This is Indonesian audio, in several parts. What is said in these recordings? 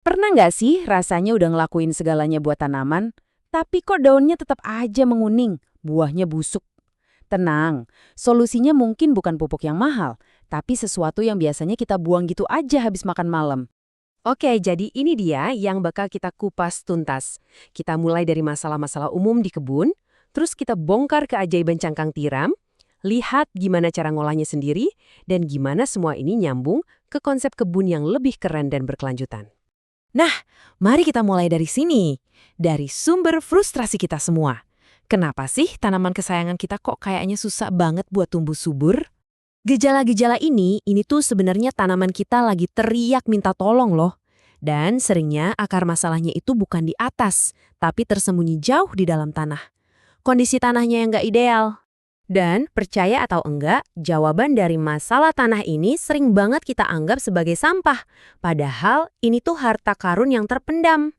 Pernah nggak sih rasanya udah ngelakuin segalanya buat tanaman, tapi kok daunnya tetap aja menguning, buahnya busuk? Tenang, solusinya mungkin bukan pupuk yang mahal, tapi sesuatu yang biasanya kita buang gitu aja habis makan malam. Oke, jadi ini dia yang bakal kita kupas tuntas. Kita mulai dari masalah-masalah umum di kebun, terus kita bongkar keajaiban cangkang tiram, lihat gimana cara ngolahnya sendiri, dan gimana semua ini nyambung ke konsep kebun yang lebih keren dan berkelanjutan. Nah, mari kita mulai dari sini. Dari sumber frustrasi kita semua. Kenapa sih tanaman kesayangan kita kok kayaknya susah banget buat tumbuh subur? Gejala-gejala ini tuh sebenarnya tanaman kita lagi teriak minta tolong loh. Dan seringnya akar masalahnya itu bukan di atas, tapi tersembunyi jauh di dalam tanah. Kondisi tanahnya yang nggak ideal. Dan percaya atau enggak, jawaban dari masalah tanah ini sering banget kita anggap sebagai sampah. Padahal ini tuh harta karun yang terpendam.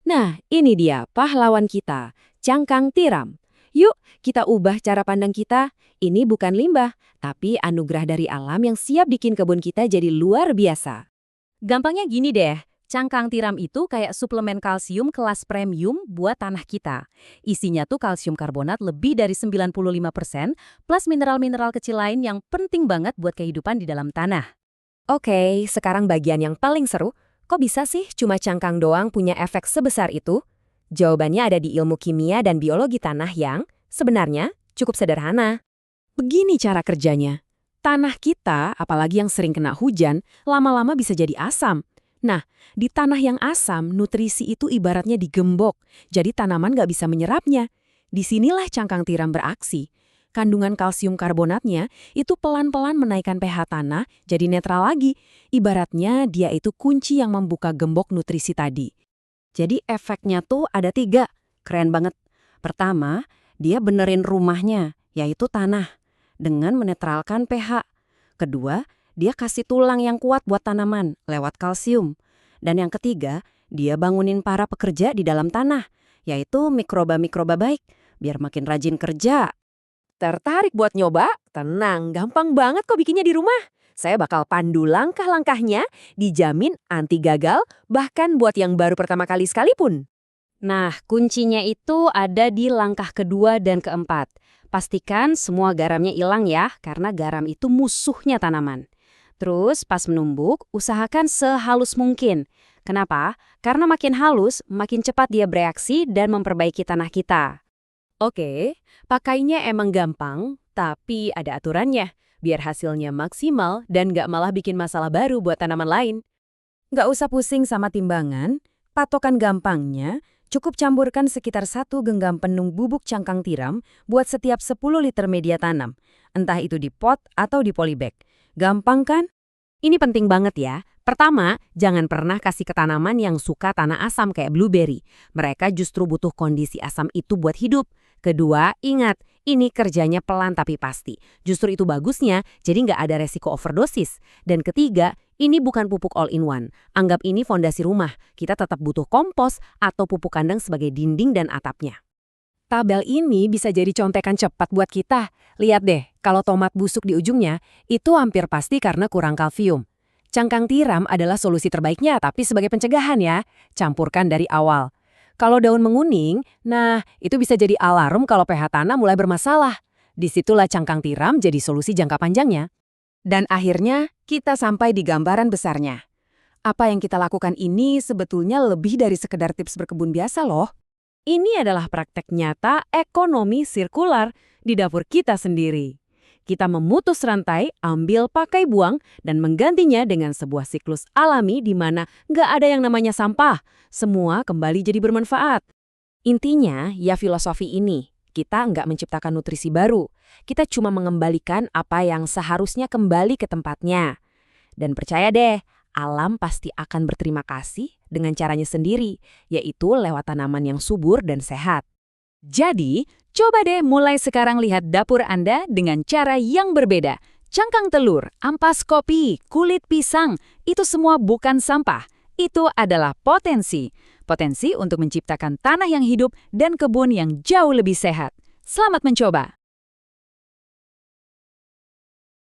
Nah, ini dia pahlawan kita, cangkang tiram. Yuk, kita ubah cara pandang kita. Ini bukan limbah, tapi anugerah dari alam yang siap bikin kebun kita jadi luar biasa. Gampangnya gini deh, cangkang tiram itu kayak suplemen kalsium kelas premium buat tanah kita. Isinya tuh kalsium karbonat lebih dari 95%, plus mineral-mineral kecil lain yang penting banget buat kehidupan di dalam tanah. Oke, sekarang bagian yang paling seru. Kok bisa sih cuma cangkang doang punya efek sebesar itu? Jawabannya ada di ilmu kimia dan biologi tanah yang sebenarnya cukup sederhana. Begini cara kerjanya. Tanah kita, apalagi yang sering kena hujan, lama-lama bisa jadi asam. Nah, di tanah yang asam, nutrisi itu ibaratnya digembok, jadi tanaman nggak bisa menyerapnya. Disinilah cangkang tiram beraksi. Kandungan kalsium karbonatnya itu pelan-pelan menaikkan pH tanah jadi netral lagi. Ibaratnya dia itu kunci yang membuka gembok nutrisi tadi. Jadi efeknya tuh ada 3. Keren banget. Pertama, dia benerin rumahnya, yaitu tanah, dengan menetralkan pH. Kedua, dia kasih tulang yang kuat buat tanaman lewat kalsium. Dan yang ketiga, dia bangunin para pekerja di dalam tanah, yaitu mikroba-mikroba baik, biar makin rajin kerja. Tertarik buat nyoba? Tenang, gampang banget kok bikinnya di rumah. Saya bakal pandu langkah-langkahnya, dijamin anti gagal, bahkan buat yang baru pertama kali sekalipun. Nah, kuncinya itu ada di langkah kedua dan keempat. Pastikan semua garamnya hilang ya, karena garam itu musuhnya tanaman. Terus pas menumbuk, usahakan sehalus mungkin. Kenapa? Karena makin halus, makin cepat dia bereaksi dan memperbaiki tanah kita. Oke, pakainya emang gampang, tapi ada aturannya, biar hasilnya maksimal dan nggak malah bikin masalah baru buat tanaman lain. Nggak usah pusing sama timbangan, patokan gampangnya, cukup campurkan sekitar 1 genggam penuh bubuk cangkang tiram buat setiap 10 liter media tanam, entah itu di pot atau di polybag. Gampang kan? Ini penting banget ya. Pertama, jangan pernah kasih ke tanaman yang suka tanah asam kayak blueberry. Mereka justru butuh kondisi asam itu buat hidup. Kedua, ingat, ini kerjanya pelan tapi pasti. Justru itu bagusnya, jadi nggak ada resiko overdosis. Dan ketiga, ini bukan pupuk all-in-one. Anggap ini fondasi rumah. Kita tetap butuh kompos atau pupuk kandang sebagai dinding dan atapnya. Tabel ini bisa jadi contekan cepat buat kita. Lihat deh, kalau tomat busuk di ujungnya, itu hampir pasti karena kurang kalsium. Cangkang tiram adalah solusi terbaiknya, tapi sebagai pencegahan ya. Campurkan dari awal. Kalau daun menguning, nah itu bisa jadi alarm kalau pH tanah mulai bermasalah. Disitulah cangkang tiram jadi solusi jangka panjangnya. Dan akhirnya, kita sampai di gambaran besarnya. Apa yang kita lakukan ini sebetulnya lebih dari sekedar tips berkebun biasa loh. Ini adalah praktek nyata ekonomi sirkular di dapur kita sendiri. Kita memutus rantai, ambil pakai buang, dan menggantinya dengan sebuah siklus alami di mana nggak ada yang namanya sampah. Semua kembali jadi bermanfaat. Intinya, ya filosofi ini. Kita nggak menciptakan nutrisi baru. Kita cuma mengembalikan apa yang seharusnya kembali ke tempatnya. Dan percaya deh, alam pasti akan berterima kasih dengan caranya sendiri, yaitu lewat tanaman yang subur dan sehat. Jadi, coba deh mulai sekarang lihat dapur Anda dengan cara yang berbeda. Cangkang telur, ampas kopi, kulit pisang, itu semua bukan sampah. Itu adalah potensi. Potensi untuk menciptakan tanah yang hidup dan kebun yang jauh lebih sehat. Selamat mencoba!